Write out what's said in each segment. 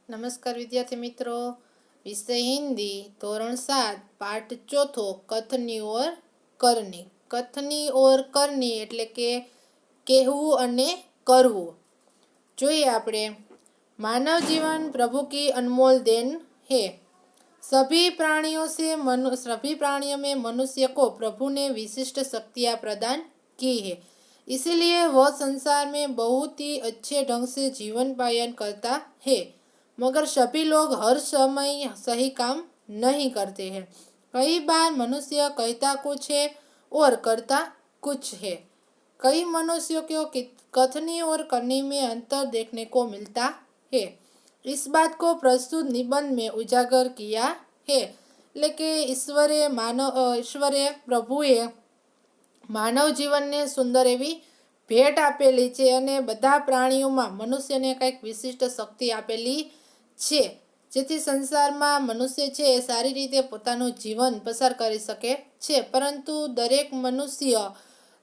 नमस्कार विद्यार्थी मित्रों, विषय हिंदी धोरण 7 पाठ चौथो कथनी और करनी। कथनी और करनी એટલે કે કહેવું અને કરવું। જોઈએ આપણે, मानव जीवन प्रभु की अनमोल देन है। सभी प्राणियों में मनुष्य को प्रभु ने विशिष्ट शक्तियाँ प्रदान की है, इसीलिए वह संसार में बहुत ही अच्छे ढंग से जीवन पालन करता है। मगर सभी लोग हर समय सही काम नहीं करते हैं। कई बार मनुष्य कहता कुछ है और करता कुछ है। कई मनुष्यों को कथनी और करनी में अंतर देखने को मिलता है। इस बात को प्रस्तुत निबंध में उजागर किया है। लेकिन ईश्वरे प्रभुए मानव जीवन ने सुंदर एवी भेट आपेली छे अने बधा प्राणीओमां मनुष्यने कंईक विशिष्ट शक्ति आपेली छे, जेथी संसारमां मनुष्य छे ए सारी रीते पोतानुं जीवन पसार करी शके छे। परंतु दरेक मनुष्य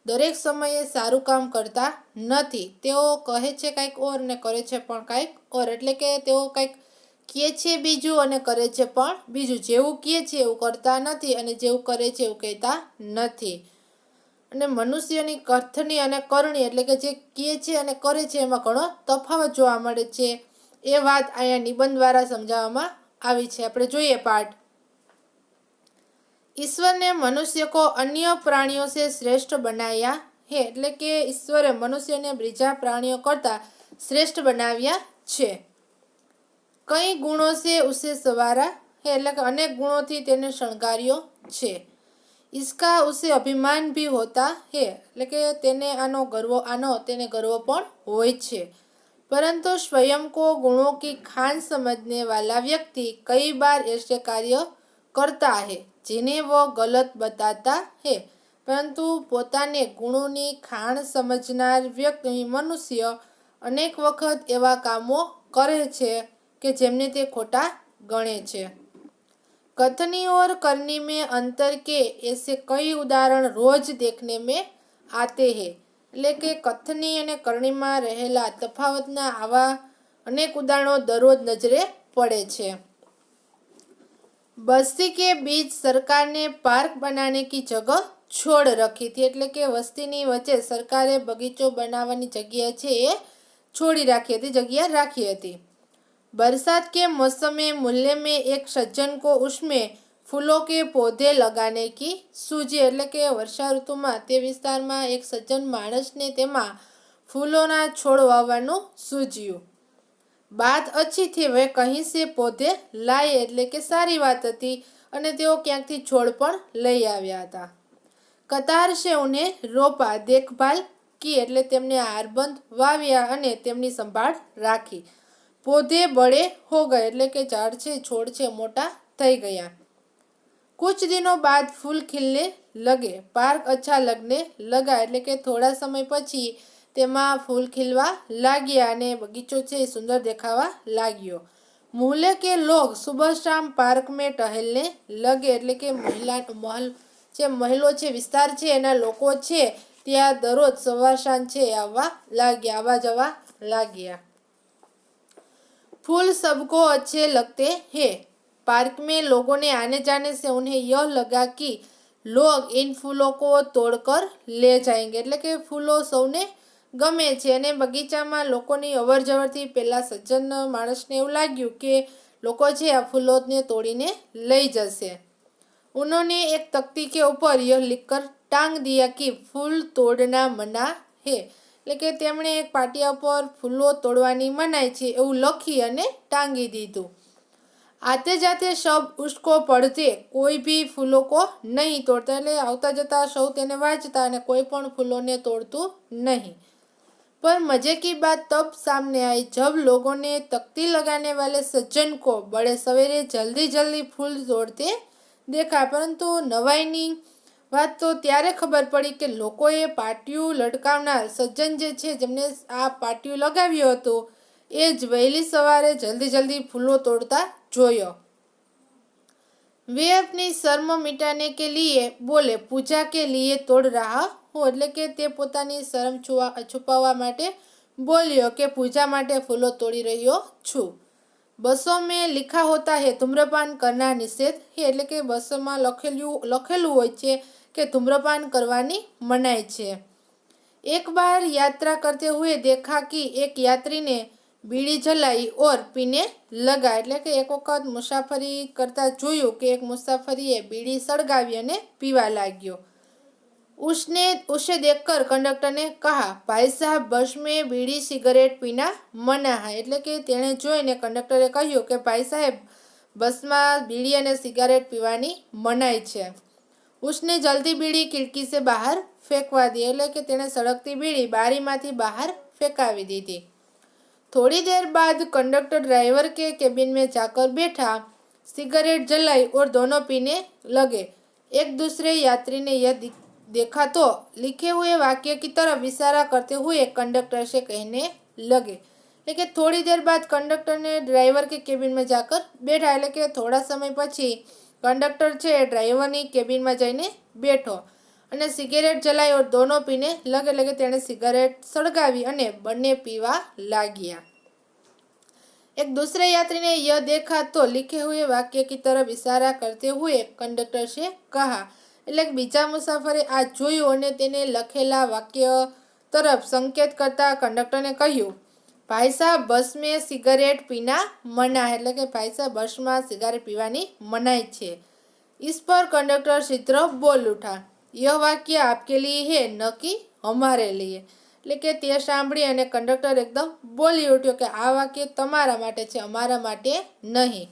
दरेक समये सारूं काम करता नथी। तेओ कहे छे कंईक और ने करे छे पण कंईक और, एटले के तेओ कंईक कहे छे बीजुं अने करे छे पण बीजुं। जेवुं कहे छे एवुं करता नथी अने जेवुं करे छे एवुं कहेता नथी। અને મનુષ્યની કથની અને કરણી એટલે કે જે કહે છે અને કરે છે એમાં ઘણો તફાવત જોવા મળે છે। એ વાત અહીંયા નિબંધ દ્વારા સમજાવવામાં આવી છે। આપણે જોઈએ પાઠ। ईश्वर ने मनुष्य को अन्य प्राणियों से श्रेष्ठ बनाया है, એટલે કે ઈશ્વરે મનુષ્યને બીજા પ્રાણીઓ કરતા શ્રેષ્ઠ બનાવ્યા છે। कई गुणों से उसे सवारा है, એટલે કે અનેક ગુણોથી તેને શણગાર્યો છે। इसका उसे अभिमान भी होता है, એટલે કે તેને તેને गर्व पण होय छे। परंतु स्वयं को गुणों की खान समझने वाला व्यक्ति कई बार ऐसे कार्य करता है जिन्हें वो गलत बताता है। परंतु पोताने गुणोनी खाण समझनार व्यक्ति मनुष्य अनेक वखत एवा कामों करे छे के जेमने ते खोटा गणे छे। कथनी और करनी में अंतर के ऐसे कई उदाहरण रोज देखने में आते हैं, એટલે કે કથની અને કરણીમાં રહેલા તફાવતના આવા અનેક ઉદાહરણો દરરોજ નજરે પડે છે। बस्ती के बीच सरकार ने पार्क बनाने की जगह छोड़ रखी थी, એટલે કે વસ્તીની વચ્ચે સરકારે બગીચો બનાવવાની જગ્યા છે એ છોડી રાખી હતી, જગ્યા રાખી હતી। बरसात के मौसम में मुहल्ले में एक सज्जन को उसमें फूलों के पौधे लगाने की सूझी, એટલે કે વર્ષા ઋતુમાં તે વિસ્તારમાં એક સજ્જન માણસને તેમાં ફૂલોના છોડ વાવવાનું સૂઝ્યું। बात अच्छी थी, वे कहीं से पौधे लाए, એટલે કે સારી વાત હતી અને તેઓ ક્યાંકથી છોડ પણ લઈ આવ્યા હતા। કતાર से उन्हें रोपा, देखभाल की, એટલે તેમને હારબંધ વાવ્યા અને તેમની સંભાળ રાખી। पौधे बड़े हो गए, એટલે કે ઝાડ છે છોડ છે મોટા થઈ ગયા। कुछ दिनों बाद फूल खिलने लगे, पार्क अच्छा लगने लगा, એટલે કે થોડા સમય પછી તેમાં ફૂલ ખીલવા लाग्या અને બગીચો છે સુંદર દેખાવા लाग्यो। मोहल्ले के लोग सुबह शाम पार्क में टहलने लगे, એટલે કે મહેલો છે વિસ્તાર છે એના લોકો છે ત્યાં દરરોજ સવાર સાંજ છે આવવા જવા लाग्या। फूल सबको अच्छे लगते हैं। पार्क में लोगों ने आने जाने से उन्हें यह लगा कि लोग इन फूलों को तोड़कर ले जाएंगे, એટલે કે ફૂલો સૌને ગમે છે અને બગીચામાં લોકોની અવર જવરથી પેલા સજ્જન માણસને એવું લાગ્યું કે લોકો છે આ ફૂલોને તોડીને લઈ જશે। उन्होंने एक तख्ती के ऊपर यह लिखकर टांग दिया कि फूल तोड़ना मना है, એટલે કે તેમણે એક પાટિયા પર ફૂલો તોડવાની મનાઈ છે એવું લખી અને ટાંગી દીધું। आते जाते सब उसको पढ़ते, कोई भी फूलों को नहीं तोड़ता, એટલે આવતા જતા સૌ તેને વાંચતા અને કોઈ પણ ફૂલોને તોડતું नहीं। पर मजे की बात तब सामने आई जब लोगों ने तख्ती लगाने वाले सज्जन को बड़े सवेरे जल्दी जल्दी फूल तोड़ते देखा। परंतु नवाईनी વાત તો ત્યારે ખબર પડી કે લોકોએ પાટિયું લટકાવનાર સજ્જન જે છે જેમને આ પાટિયું લગાવ્યું હતું એ જ વહેલી સવારે જલ્દી જલ્દી ફૂલો તોડતા જોયો। वे अपनी शर्म मिटाने के लिए बोले, पूजा के लिए तोड़ रहा हूँ, એટલે કે તે પોતાની શરમ છુપાવવા માટે બોલ્યો કે પૂજા માટે ફૂલો તોડી રહ્યો છું। बसों में लिखा होता है धूम्रपान करना निषेध है, એટલે કે બસોમાં લખેલું હોય છે કે ધૂમ્રપાન કરવાની મનાઈ છે। एक बार यात्रा करते हुए देखा कि एक यात्री ने बीड़ी जलाई और पीने लगा, એટલે કે એક વખત મુસાફરી કરતા જોયું કે એક મુસાફરીએ બીડી સળગાવી અને પીવા लाग्यो। उसे देखकर कंडक्टर ने कहा, भाई साहब बस में बीड़ी सिगरेट पीना मना है, એટલે કે તેણે જોઈને કંડક્ટરે કહ્યું કે ભાઈ સાહેબ બસમાં બીડી અને સિગારેટ પીવાની મનાઈ છે। उसने जल्दी बीड़ी खिड़की से बाहर फेंकवा दी, એટલે કે તેણે સળગતી બીડી બારીમાંથી બહાર ફેંકાવી દીધી। थोड़ी देर बाद कंडक्टर ड्राइवर के केबिन में जाकर बैठा, सिगरेट जलाई और दोनों पीने लगे। एक दूसरे यात्री ने यह देखा तो लिखे हुए वाक्य की तरफ इशारा करते हुए कंडक्टर से कहने लगे। એટલે કે થોડી દેર બાદ કંડક્ટરને ડ્રાઈવર કે કેબિનમાં જાકર બેઠા, એટલે કે થોડા સમય પછી કંડક્ટર છે ડ્રાઈવરની કેબિનમાં જઈને બેઠો અને સિગરેટ જલાઈ और दोनों पीने लगे, એટલે કે તેણે સિગરેટ સળગાવી અને બંને પીવા लाग्યા। एक दूसरे यात्री ने यह देखा तो लिखे हुए वाक्य की तरफ इशारा करते हुए कंडक्टर से कहा, એટલે કે બીજા મુસાફરે આ જોયું અને તેને લખેલા વાક્ય તરફ સંકેત કરતા કંડક્ટરને કહ્યું, ભાઈ સાહેબ બસ में सिगरेट पीना मना है, એટલે કે ભાઈ સાહેબ બસમાં સિગારેટ પીવાની મનાઈ છે। इस पर कंडक्टर शीघ्र बोल उठा, यह वाक्य आपके लिए है न कि हमारे लिए, એટલે કે તે સાંભળી અને કંડક્ટર એકદમ બોલી ઉઠ્યો કે આ વાક્ય તમારા માટે છે, અમારા માટે નહીં।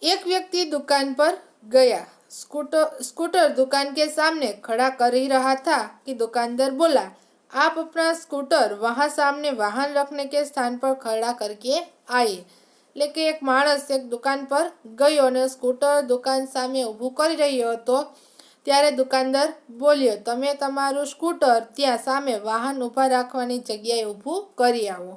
एक व्यक्ति दुकान पर गया। स्कूटर दुकान के सामने खड़ा कर ही रहा था कि दुकानदार बोला, आप अपना स्कूटर वहाँ सामने वाहन रखने के स्थान पर खड़ा करके आए। એટલે કે એક માણસ એક દુકાન પર ગયો અને સ્કૂટર દુકાન સામે ઊભું કરી રહ્યો હતો, ત્યારે દુકાનદાર બોલ્યો, તમે તમારું સ્કૂટર ત્યાં સામે વાહન ઊભા રાખવાની જગ્યાએ ઊભું કરી આવો।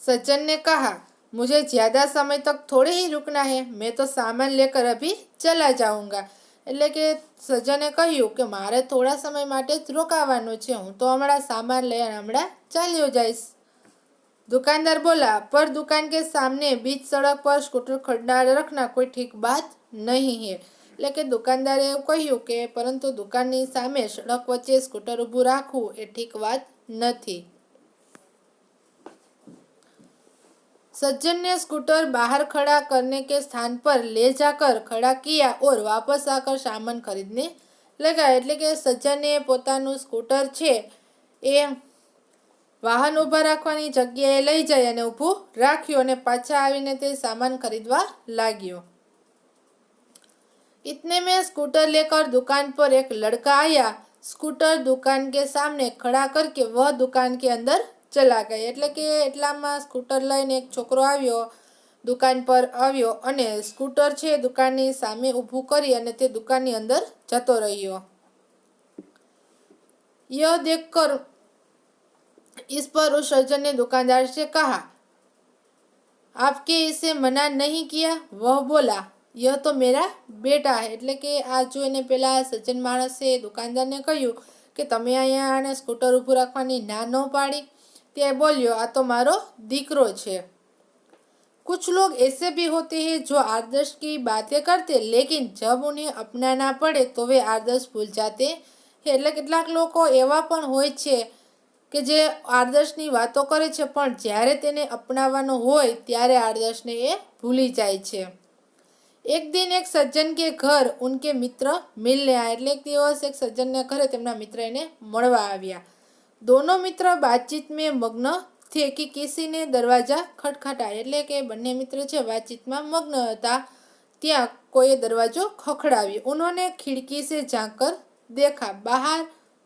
सज्जन ने कहा, मुझे ज़्यादा समय तक थोड़े ही रुकना है, मैं तो सामान लेकर अभी चला जाऊंगा। એટલે કે સજ્જને કહ્યું કે મારે થોડા સમય માટે જ રોકાવાનું છે, હું તો હમણાં સામાન લઈને હમણાં ચાલ્યો જઈશ। दुकानदार बोला, पर दुकान के सामने बीच सड़क पर स्कूटर खड़ा रखना कोई ठीक बात नहीं है। એટલે કે દુકાનદારે એવું કહ્યું કે પરંતુ દુકાનની સામે સડક વચ્ચે સ્કૂટર ઊભું રાખવું એ ઠીક વાત નથી। सज्जन ने स्कूटर बाहर खड़ा करने के स्थान पर ले जाकर खड़ा किया और वापस आकर सामान खरीदने लगा। એટલે કે સજ્જને પોતાનું સ્કૂટર છે એ વાહન ઊભા રાખવાની જગ્યાએ લઈ જઈ અને ઊભું રાખ્યું અને પાછા આવીને તે સામાન ખરીદવા लाग्યો। इतने में स्कूटर लेकर दुकान पर एक लड़का आया। स्कूटर दुकान के सामने खड़ा करके वह दुकान के अंदर चला गया। એટલે કે એટલામાં સ્કૂટર લઈને એક છોકરો આવ્યો, દુકાન પર આવ્યો અને સ્કૂટર છે દુકાનની સામે ઊભું કરી અને તે દુકાનની અંદર જતો રહ્યો। यह देखकर इस पर उस सज्जन ने दुकानदार से कहा, आपके इसे मना नहीं किया? वह बोला, यह तो मेरा बेटा है। એટલે કે આ જોઈને પેલા સજ્જન માણસે દુકાનદારને કહ્યું કે તમે અહીંયા આને સ્કૂટર ઊભું રાખવાની ના ન પાડી? તે બોલ્યો, આ તો મારો દીકરો છે। कुछ लोग ऐसे भी होते हैं जो आदर्श की बातें करते लेकिन जब उन्हें अपनाना पड़े तो वे आदर्श भूल जाते हैं। એટલે કેટલાક લોકો એવા પણ હોય છે કે જે આદર્શની વાતો કરે છે પણ જ્યારે તેને અપનાવવાનો હોય ત્યારે આદર્શને એ ભૂલી જાય છે। एक दिन एक सज्जन के घर उनके मित्र मिलने आए। એટલે એક દિવસ એક સજ્જનના ઘરે તેમના મિત્ર એને મળવા આવ્યા। दोनों मित्र बातचीत में मग्न थे कि किसी ने दरवाजा खटखटाया। એટલે કે બંને મિત્ર છે વાતચીતમાં મગ્ન હતા, ત્યાં કોઈએ દરવાજો ખખડાવ્યો। उन्होंने खिड़की से झांककर देखा, બહાર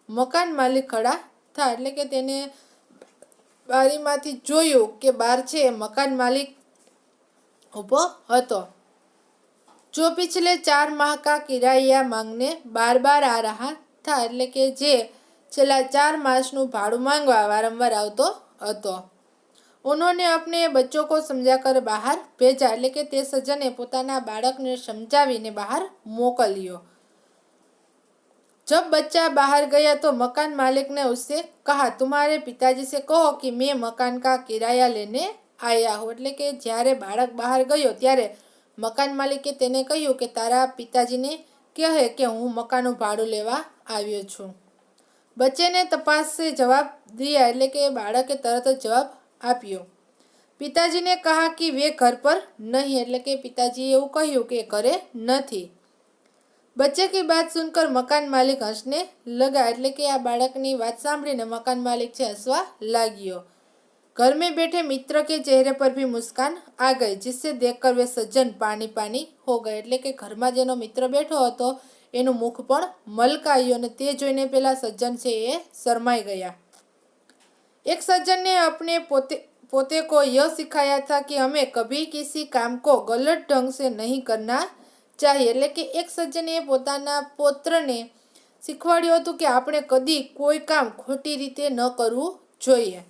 મકાન માલિક ખડા था। એટલે કે તેને બારીમાંથી જોયું કે બહાર છે મકાન માલિક ઊભો હતો, जो पिछले 4 माह का किराया मांगने बार बार आ रहा था। એટલે કે જે છેલ્લા 4 માસનું ભાડું માંગવા વારંવાર આવતો હતો। उन्होंने अपने बच्चों को समझाकर बाहर भेजा। એટલે કે તે સજ્જને પોતાના બાળકને સમજાવીને બહાર મોકલ્યો। जब बच्चा बाहर गया तो मकान मालिक ने उससे कहा, तुम्हारे पिताजी से कहो कि मैं मकान का किराया लेने आया हो। એટલે કે જ્યારે બાળક બહાર ગયો ત્યારે મકાન માલિકે તેને કહ્યું કે તારા પિતાજીને કહે કે હું મકાનનું ભાડું લેવા આવ્યો છું। बच्चे ने तपास से जवाब दिया એટલે કે બાળકે તરત જ જવાબ આપ્યો। पिताजी ने कहा कि वे घर पर नहीं એટલે કે પિતાજીએ એવું કહ્યું કે ઘરે નથી। बच्चे की बात सुनकर मकान मालिक हंसने लगा એટલે કે આ બાળકની વાત સાંભળીને મકાન માલિક છે હસવા લાગ્યો। घर में बैठे मित्र के चेहरे पर भी मुस्कान आ गई जिससे देखकर वे सज्जन पानी पानी हो गए એટલે કે ઘરમાં જેનો મિત્ર બેઠો હતો એનું મુખ પણ મલકાયું અને તે જોઈને પેલા સજ્જન છે એ શરમાઈ ગયા। एक सज्जन ने अपने पोते को यह सिखाया था कि हमें कभी किसी काम को गलत ढंग से नहीं करना चाहिए એટલે કે એક સજ્જને પોતાના પૌત્રને શીખવાડ્યું હતું કે આપણે કદી કોઈ કામ ખોટી રીતે ન કરવું જોઈએ।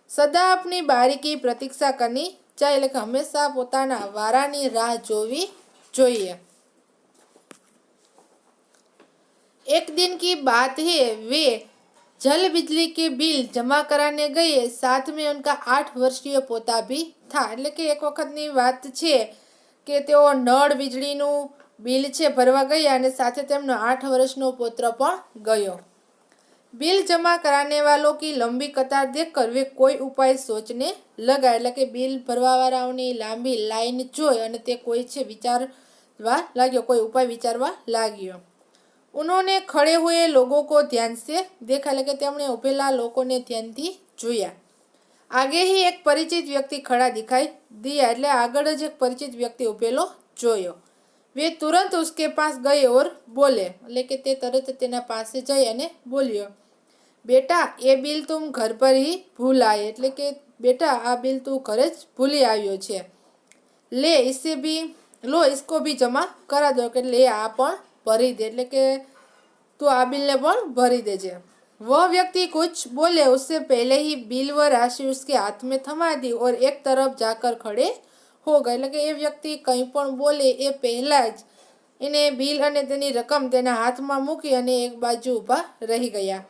સદા આપની બારી की प्रतीक्षा करनी चाहिए એટલે કે હંમેશા પોતાના વારાની રાહ જોવી જોઈએ। एक दिन की बात है वे जल बिजली के बिल जमा कराने गए साथ में उनका 8 वर्षीय पोता भी था એટલે કે એક વખતની વાત છે કે તેઓ નળ વીજળીનું બિલ છે ભરવા ગયા અને સાથે તેમનો 8 વર્ષનો પુત્ર પણ ગયો। बिल जमा कराने वालों की लंबी कतार देखकर वे कोई उपाय सोचने लगा એટલે કે બિલ ભરવાવાળાઓની લાંબી લાઈન જોઈ અને તે કોઈ છે વિચારવા લાગ્યો કોઈ ઉપાય વિચારવા લાગ્યો। उन्होंने खड़े हुए लोगों को ध्यान से देखा એટલે કે તેમણે ઊભેલા લોકોને ધ્યાનથી જોયા। आगे ही एक परिचित व्यक्ति खड़ा दिखाई दिया એટલે આગળ જ એક પરિચિત વ્યક્તિ ઊભેલો જોયો। वे तुरंत उसके पास गए और बोले એટલે કે તે તરત તેના પાસે જઈ અને બોલ્યો बेटा ये बिल तुम घर पर ही भूल आए એટલે કે બેટા આ બિલ તું ઘરે જ ભૂલી આવ્યો છે। ले इसे भी लो इसको भी जमा करा दो કે લે આ પણ ભરી દે એટલે કે તું આ બિલને પણ ભરી દેજે। वह व्यक्ति कुछ बोले उससे पहले ही बिल व राशि उसके हाथ में थमा दी और एक तरफ जाकर खड़े हो गए એટલે કે એ વ્યક્તિ કંઈ પણ બોલે એ પહેલા જ એને બિલ અને તેની રકમ તેના હાથમાં મૂકી અને એક બાજુ ઊભા રહી ગયા।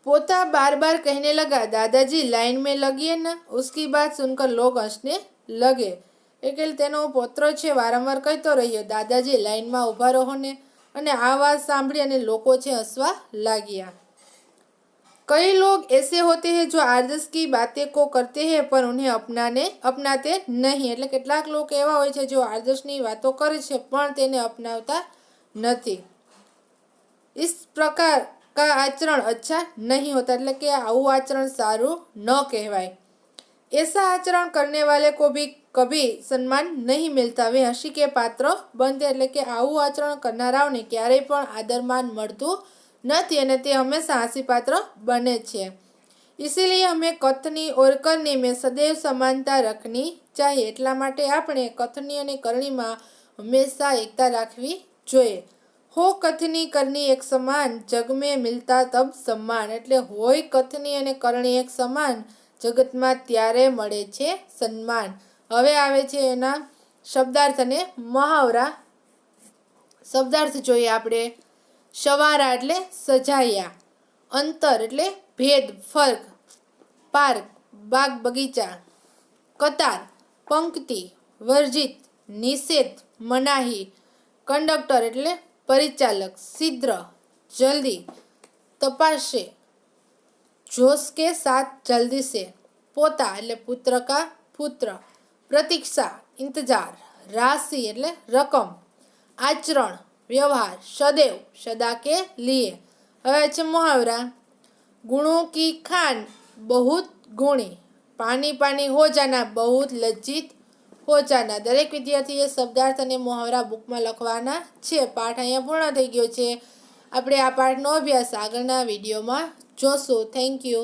पोता बार बार कहने लगा दादाजी लाइन में लगिए ना। उसकी बात सुनकर लोग हंसने लगे એટલે તેનો પોત્ર છે વારંવાર કહેતો રહ્યો દાદાજી લાઈનમાં ઊભા રહો ને અને આ વાત સાંભળી અને લોકો છે હસવા લાગ્યા। कई लोग ऐसे होते हैं जो आदर्श की बातें को करते हैं पर उन्हें अपनाते नहीं એટલે કેટલાક લોકો એવા હોય છે जो આદર્શની વાતો કરે છે પણ તેને અપનાવતા નથી। इस प्रकार का आचरण अच्छा नहीं होता એટલે કે આવું આચરણ સારું ન કહેવાય। ऐसा आचरण करने वाले को भी कभी सम्मान नहीं मिलता वे हंसी के पात्र बनते એટલે કે આવું આચરણ કરનારાઓને ક્યારેય પણ આદરમાન મળતું નથી અને તે હંમેશા હાસ્યપાત્ર બને છે। इसीलिए हमें कथनी और करनी में सदैव समानता रखनी चाहिए એટલા માટે આપણે કથની અને કરણીમાં હંમેશા એકતા રાખવી જોઈએ। हो कथनी करनी एक समान जग में मिलता तब सम्मान એટલે હોય કથની અને કરણી એક સમાન જગતમાં ત્યારે મળે છે સન્માન। હવે આવે છે એના શબ્દાર્થ અને મહાવરા। શબ્દાર્થ જોઈએ આપણે શવારા એટલે સજાયા, અંતર એટલે ભેદ ફર્ક, પાર્ક બાગ બગીચા, કતાર પંક્તિ, વર્જિત નિષેધ મનાહી, કંડક્ટર એટલે परिचालक, शीघ्र जल्दी, तपासे जोश के साथ जल्दी से, पोता એટલે पुत्र का पुत्र, प्रतीक्षा इंतजार, राशि એટલે रकम, आचरण व्यवहार, सदैव सदा के लिए। હવે છે मुहावरा गुणों की खान बहुत गुणी, पानी पानी हो जाना बहुत लज्जित हो जाना। दरेक विद्यार्थीए शब्दार्थ અને મુહાવરા બુકમાં લખવાના છે। પાઠ અહીંયા પૂર્ણ થઈ ગયો છે। આપણે આ પાઠનો અભ્યાસ આગળના વિડીયોમાં જોશું। Thank you.